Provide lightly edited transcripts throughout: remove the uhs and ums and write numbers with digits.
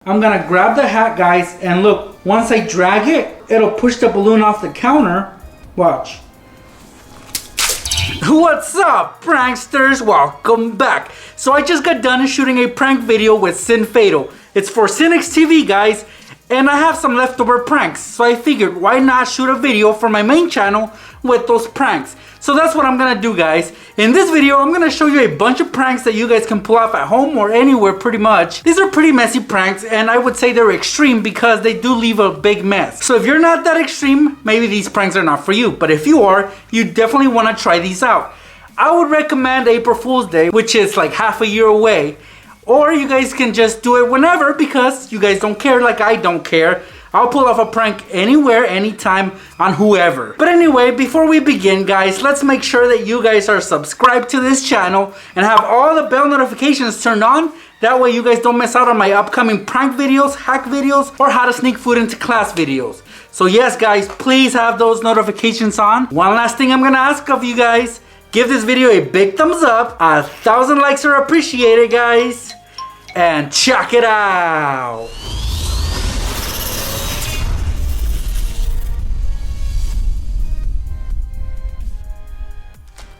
I'm gonna grab the hat, guys, and look, once I drag it, it'll push the balloon off the counter. Watch. What's up, pranksters? Welcome back. So I just got done shooting a prank video with Sin Fatal. It's for Cinix TV, guys, and I have some leftover pranks. So I figured, why not shoot a video for my main channel with those pranks? So that's what I'm gonna do, guys. In this video, I'm gonna show you a bunch of pranks that you guys can pull off at home or anywhere pretty much. These are pretty messy pranks, and I would say they're extreme because they do leave a big mess. So if you're not that extreme, maybe these pranks are not for you. But if you are, you definitely wanna try these out. I would recommend April Fool's Day, which is like half a year away. Or you guys can just do it whenever because you guys don't care like I don't care. I'll pull off a prank anywhere, anytime, on whoever. But anyway, before we begin, guys, let's make sure that you guys are subscribed to this channel and have all the bell notifications turned on. That way you guys don't miss out on my upcoming prank videos, hack videos, or how to sneak food into class videos. So yes, guys, please have those notifications on. One last thing I'm gonna ask of you guys. Give this video a big thumbs up. 1,000 likes are appreciated, guys. And check it out.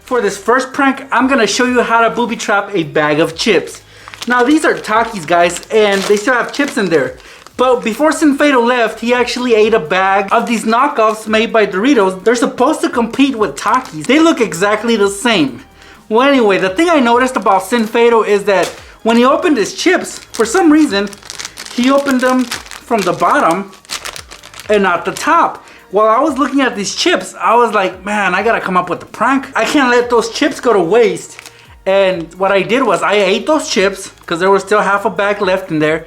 For this first prank, I'm gonna show you how to booby trap a bag of chips. Now these are Takis, guys, and they still have chips in there. But before Sin Fatal left, he actually ate a bag of these knockoffs made by Doritos. They're supposed to compete with Takis. They look exactly the same. Well, anyway, the thing I noticed about Sin Fatal is that when he opened his chips, for some reason, he opened them from the bottom and not the top. While I was looking at these chips, I was like, man, I gotta come up with a prank. I can't let those chips go to waste. And what I did was I ate those chips because there was still half a bag left in there.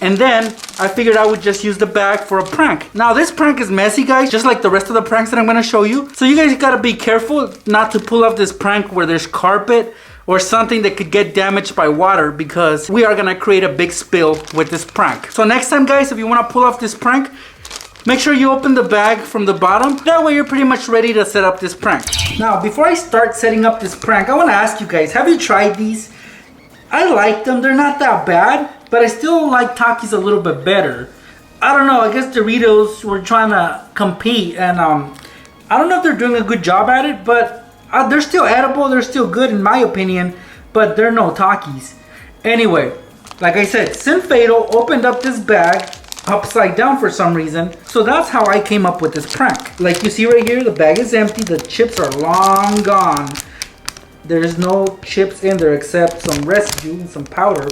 And then I figured I would just use the bag for a prank. Now this prank is messy, guys, just like the rest of the pranks that I'm gonna show you. So you guys gotta be careful not to pull off this prank where there's carpet or something that could get damaged by water because we are gonna create a big spill with this prank. So next time, guys, if you wanna pull off this prank, make sure you open the bag from the bottom. That way you're pretty much ready to set up this prank. Now, before I start setting up this prank, I wanna ask you guys, have you tried these? I like them, they're not that bad, but I still like Takis a little bit better. I don't know, I guess Doritos were trying to compete and I don't know if they're doing a good job at it, but they're still edible, they're still good in my opinion, but they're no Takis. Anyway, like I said, Sin Fatal opened up this bag upside down for some reason. So that's how I came up with this prank. Like you see right here, the bag is empty, the chips are long gone. There's no chips in there except some residue and some powder.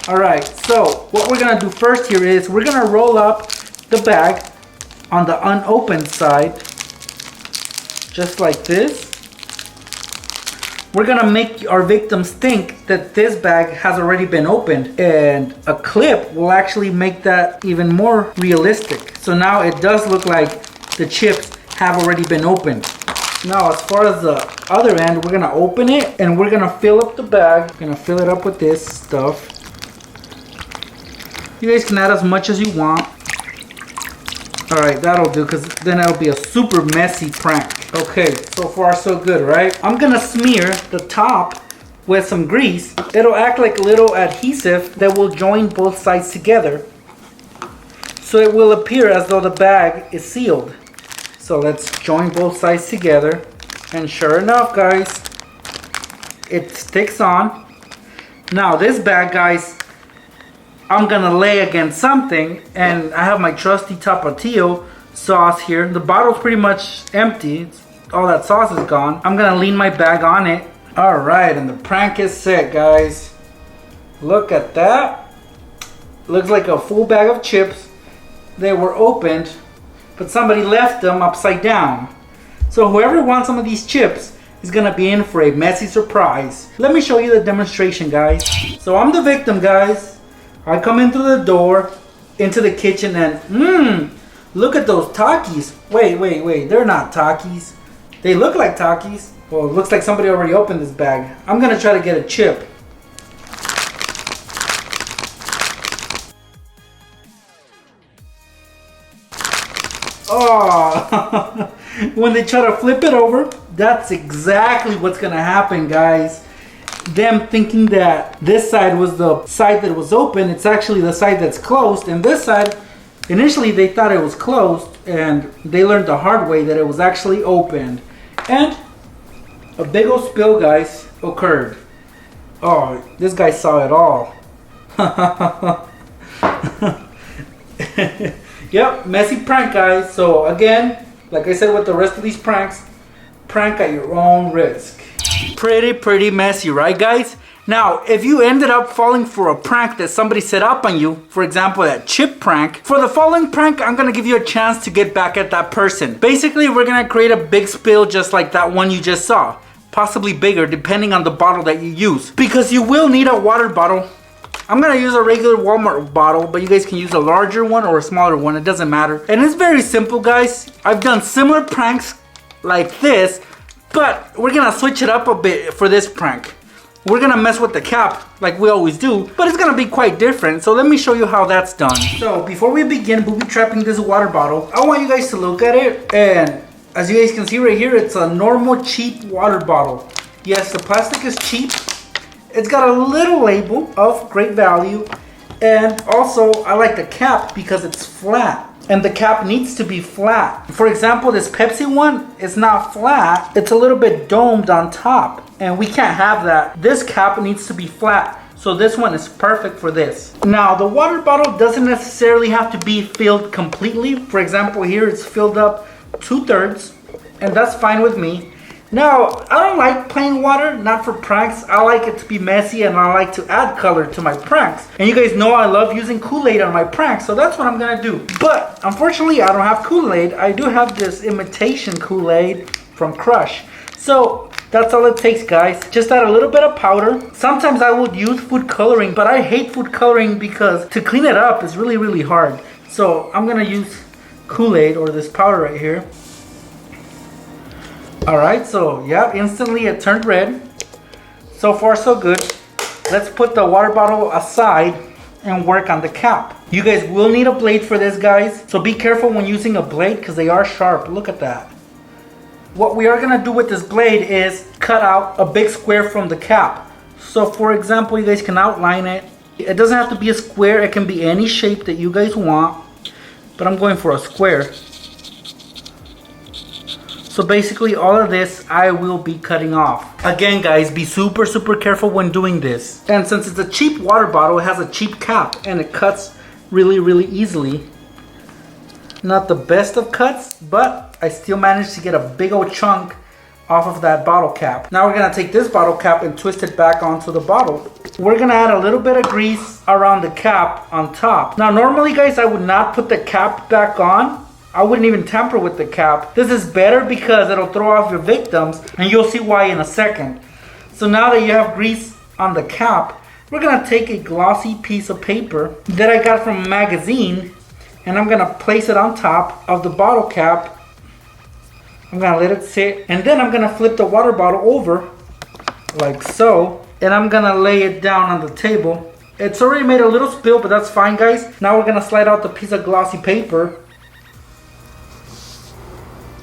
Alright, so what we're gonna do first here is we're gonna roll up the bag on the unopened side. Just like this. We're gonna make our victims think that this bag has already been opened, and a clip will actually make that even more realistic. So now it does look like the chips have already been opened. Now as far as the other end, we're gonna open it and we're gonna fill up the bag. We're gonna fill it up with this stuff. You guys can add as much as you want. Alright, that'll do because then it'll be a super messy prank. Okay, so far so good, right? I'm gonna smear the top with some grease. It'll act like a little adhesive that will join both sides together. So it will appear as though the bag is sealed. So let's join both sides together. And sure enough, guys, it sticks on. Now this bag, guys, I'm gonna lay against something, and I have my trusty Tapatio sauce here. The bottle's pretty much empty. All that sauce is gone. I'm gonna lean my bag on it. Alright, and the prank is set, guys. Look at that. Looks like a full bag of chips. They were opened, but somebody left them upside down. So whoever wants some of these chips is gonna be in for a messy surprise. Let me show you the demonstration, guys. So I'm the victim, guys. I come in through the door into the kitchen and look at those Takis. Wait, they're not Takis. They look like Takis. Well, it looks like somebody already opened this bag. I'm gonna try to get a chip. Oh, when they try to flip it over, that's exactly what's gonna happen, guys. them thinking that this side was the side that was open. It's actually the side that's closed. And this side, initially they thought it was closed, and they learned the hard way that it was actually opened. And a big old spill, guys, occurred. Oh, this guy saw it all. Yep, messy prank, guys. So again, like I said with the rest of these pranks, prank at your own risk. Pretty messy, right, guys? Now, if you ended up falling for a prank that somebody set up on you, for example, that chip prank, for the following prank, I'm gonna give you a chance to get back at that person. Basically, we're gonna create a big spill just like that one you just saw. Possibly bigger, depending on the bottle that you use. Because you will need a water bottle. I'm gonna use a regular Walmart bottle, but you guys can use a larger one or a smaller one, it doesn't matter. And it's very simple, guys. I've done similar pranks like this, but we're gonna switch it up a bit for this prank. We're gonna mess with the cap like we always do, but it's gonna be quite different. So let me show you how that's done. So before we begin booby trapping this water bottle, I want you guys to look at it. And as you guys can see right here, it's a normal cheap water bottle. Yes, the plastic is cheap. It's got a little label of great value. And also I like the cap because it's flat. And the cap needs to be flat. For example, this Pepsi one is not flat. It's a little bit domed on top. And we can't have that. This cap needs to be flat. So this one is perfect for this. Now, the water bottle doesn't necessarily have to be filled completely. For example, here it's filled up 2/3. And that's fine with me. Now, I don't like plain water, not for pranks. I like it to be messy and I like to add color to my pranks. And you guys know I love using Kool-Aid on my pranks, so that's what I'm gonna do. But, unfortunately, I don't have Kool-Aid. I do have this imitation Kool-Aid from Crush. So, that's all it takes, guys. Just add a little bit of powder. Sometimes I would use food coloring, but I hate food coloring because to clean it up is really hard. So, I'm gonna use Kool-Aid or this powder right here. Alright, so yeah, instantly it turned red. So far so good. Let's put the water bottle aside and work on the cap. You guys will need a blade for this, guys. So be careful when using a blade because they are sharp. Look at that. What we are going to do with this blade is cut out a big square from the cap. So for example, you guys can outline it. It doesn't have to be a square. It can be any shape that you guys want. But I'm going for a square. So basically all of this I will be cutting off. Again, guys, be super careful when doing this. And since it's a cheap water bottle, it has a cheap cap and it cuts really easily. Not the best of cuts, but I still managed to get a big old chunk off of that bottle cap. Now we're gonna take this bottle cap and twist it back onto the bottle. We're gonna add a little bit of grease around the cap on top. Now normally, guys, I would not put the cap back on. I wouldn't even tamper with the cap. This is better because it'll throw off your victims, and you'll see why in a second. So now that you have grease on the cap, we're gonna take a glossy piece of paper that I got from a magazine, and I'm gonna place it on top of the bottle cap. I'm gonna let it sit, and then I'm gonna flip the water bottle over like so, and I'm gonna lay it down on the table. It's already made a little spill, but that's fine, guys. Now we're gonna slide out the piece of glossy paper.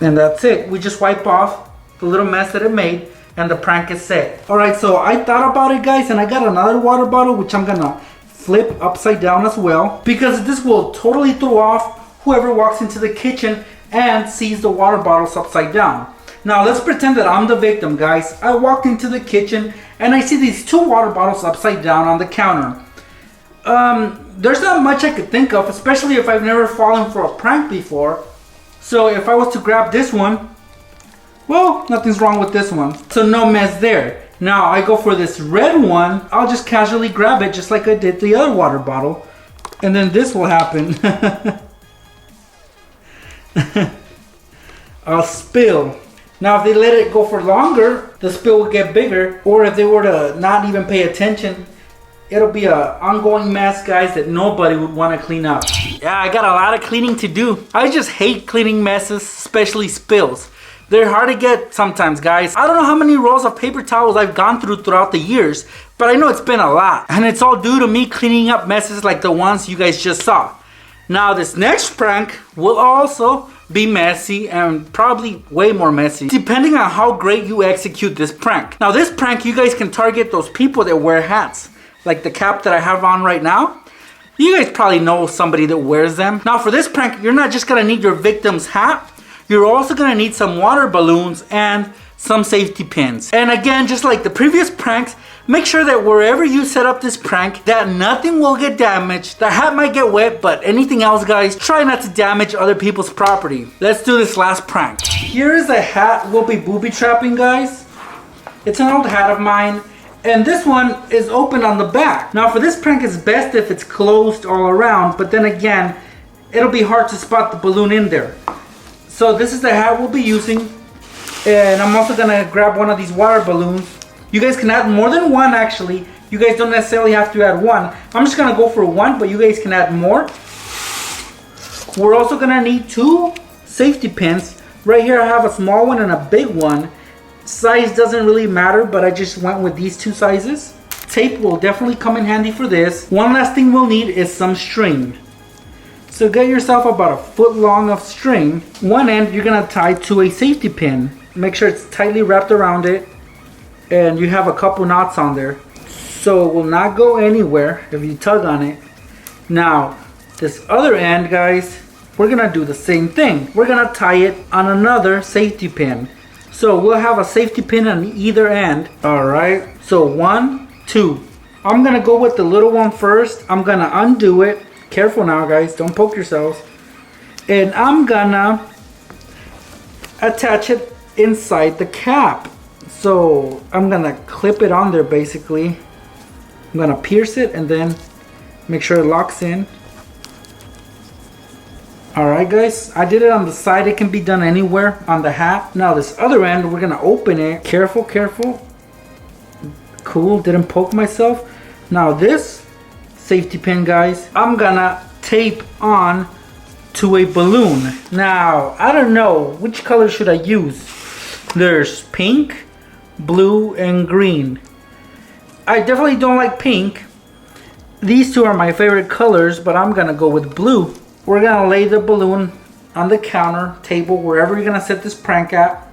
And that's it. We just wipe off the little mess that it made and the prank is set. Alright, so I thought about it, guys, and I got another water bottle which I'm gonna flip upside down as well, because this will totally throw off whoever walks into the kitchen and sees the water bottles upside down. Now let's pretend that I'm the victim, guys. I walked into the kitchen and I see these 2 water bottles upside down on the counter. There's not much I could think of, especially if I've never fallen for a prank before. So if I was to grab this one, well, nothing's wrong with this one. So no mess there. Now I go for this red one. I'll just casually grab it just like I did the other water bottle. And then this will happen. I'll spill. Now if they let it go for longer, the spill will get bigger. Or if they were to not even pay attention, it'll be an ongoing mess, guys, that nobody would want to clean up. Yeah, I got a lot of cleaning to do. I just hate cleaning messes, especially spills. They're hard to get sometimes, guys. I don't know how many rolls of paper towels I've gone through throughout the years, but I know it's been a lot. And it's all due to me cleaning up messes like the ones you guys just saw. Now, this next prank will also be messy, and probably way more messy, depending on how great you execute this prank. Now this prank, you guys can target those people that wear hats, like the cap that I have on right now. You guys probably know somebody that wears them. Now for this prank, you're not just gonna need your victim's hat, you're also gonna need some water balloons and some safety pins. And again, just like the previous pranks, make sure that wherever you set up this prank, that nothing will get damaged. The hat might get wet, but anything else, guys, try not to damage other people's property. Let's do this last prank. Here's a hat we'll be booby trapping, guys. It's an old hat of mine, and this one is open on the back. Now for this prank, it's best if it's closed all around, but then again, it'll be hard to spot the balloon in there. So this is the hat we'll be using, and I'm also gonna grab one of these water balloons. You guys can add more than one, actually. You guys don't necessarily have to add one. I'm just gonna go for one, but you guys can add more. We're also gonna need 2 safety pins. Right here I have a small one and a big one. Size doesn't really matter, but I just went with these 2 sizes. Tape will definitely come in handy for this. One last thing we'll need is some string. So get yourself about a foot long of string. One end you're gonna tie to a safety pin. Make sure it's tightly wrapped around it, and you have a couple knots on there, so it will not go anywhere if you tug on it. Now this other end, guys, we're gonna do the same thing. We're gonna tie it on another safety pin, so we'll have a safety pin on either end. All right, so 1, 2. I'm gonna go with the little one first. I'm gonna undo it. Careful now, guys, don't poke yourselves. And I'm gonna attach it inside the cap. So I'm gonna clip it on there basically. I'm gonna pierce it and then make sure it locks in. Alright guys, I did it on the side. It can be done anywhere on the hat. Now this other end, we're gonna open it. Careful, careful. Cool, didn't poke myself. Now this safety pin, guys, I'm gonna tape on to a balloon. Now I don't know which color should I use. There's pink, blue, and green. I definitely don't like pink. These 2 are my favorite colors, but I'm gonna go with blue. We're gonna lay the balloon on the counter, table, wherever you're gonna set this prank at.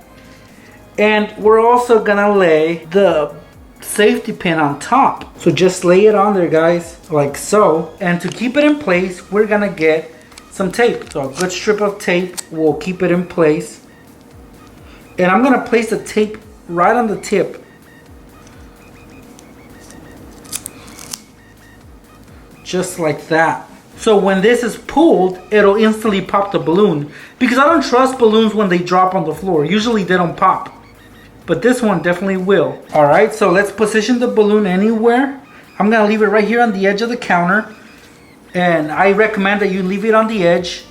And we're also gonna lay the safety pin on top. So just lay it on there, guys, like so. And to keep it in place, we're gonna get some tape. So a good strip of tape will keep it in place. And I'm gonna place the tape right on the tip. Just like that. So when this is pulled, it'll instantly pop the balloon. Because I don't trust balloons when they drop on the floor. Usually they don't pop. But this one definitely will. Alright, so let's position the balloon anywhere. I'm gonna leave it right here on the edge of the counter. And I recommend that you leave it on the edge.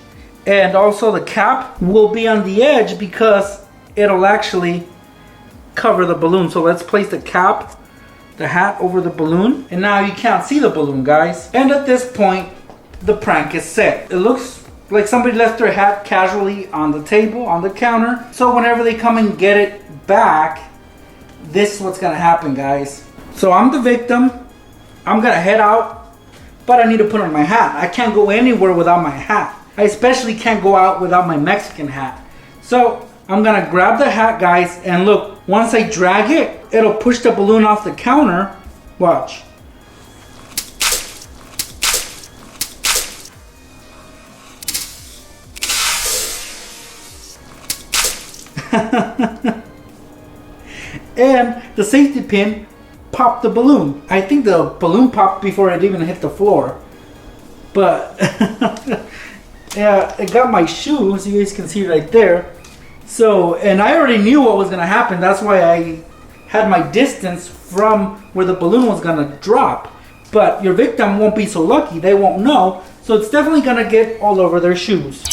And also the cap will be on the edge because it'll actually cover the balloon. So let's place the cap, the hat, over the balloon. And now you can't see the balloon, guys. And at this point, the prank is set. It looks like somebody left their hat casually on the table, on the counter. So whenever they come and get it back, this is what's gonna happen, guys. So I'm the victim. I'm gonna head out, but I need to put on my hat. I can't go anywhere without my hat. I especially can't go out without my Mexican hat. So I'm gonna grab the hat, guys, and look, once I drag it, it'll push the balloon off the counter. Watch. And the safety pin popped the balloon. I think the balloon popped before it even hit the floor. But yeah, it got my shoes, you guys can see right there. So, and I already knew what was gonna happen. That's why I had my distance from where the balloon was gonna drop. But your victim won't be so lucky, they won't know. So it's definitely gonna get all over their shoes.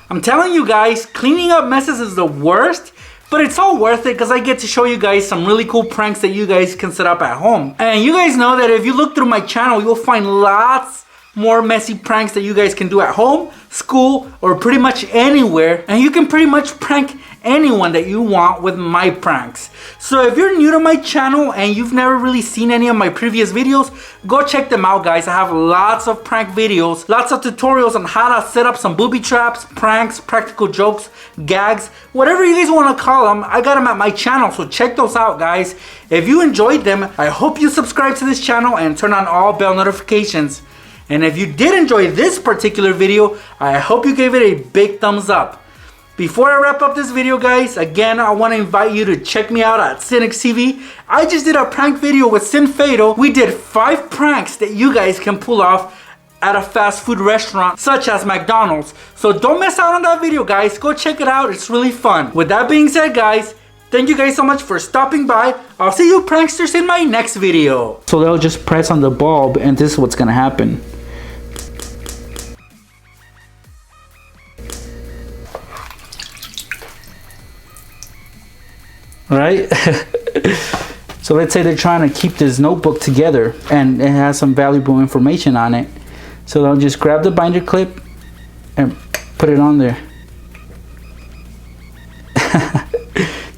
I'm telling you guys, cleaning up messes is the worst. But it's all worth it because I get to show you guys some really cool pranks that you guys can set up at home. And you guys know that if you look through my channel, you'll find lots more messy pranks that you guys can do at home, school, or pretty much anywhere. And you can pretty much prank anyone that you want with my pranks. So if you're new to my channel and you've never really seen any of my previous videos, go check them out, guys. I have lots of prank videos, lots of tutorials on how to set up some booby traps, pranks, practical jokes, gags, whatever you guys want to call them. I got them at my channel, so check those out, guys. If you enjoyed them, I hope you subscribe to this channel and turn on all bell notifications. And if you did enjoy this particular video, I hope you gave it a big thumbs up. Before I wrap up this video, guys, again, I want to invite you to check me out at Cynics TV. I just did a prank video with Sin Fatal. We did 5 pranks that you guys can pull off at a fast food restaurant such as McDonald's. So don't miss out on that video, guys. Go check it out. It's really fun. With that being said, guys, thank you guys so much for stopping by. I'll see you pranksters in my next video. So they'll just press on the bulb and this is what's gonna happen. Right? So let's say they're trying to keep this notebook together and it has some valuable information on it. So they'll just grab the binder clip and put it on there.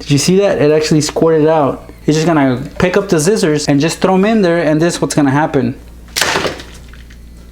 Did you see that? It actually squirted out. It's just gonna pick up the scissors and just throw them in there, and this is what's gonna happen.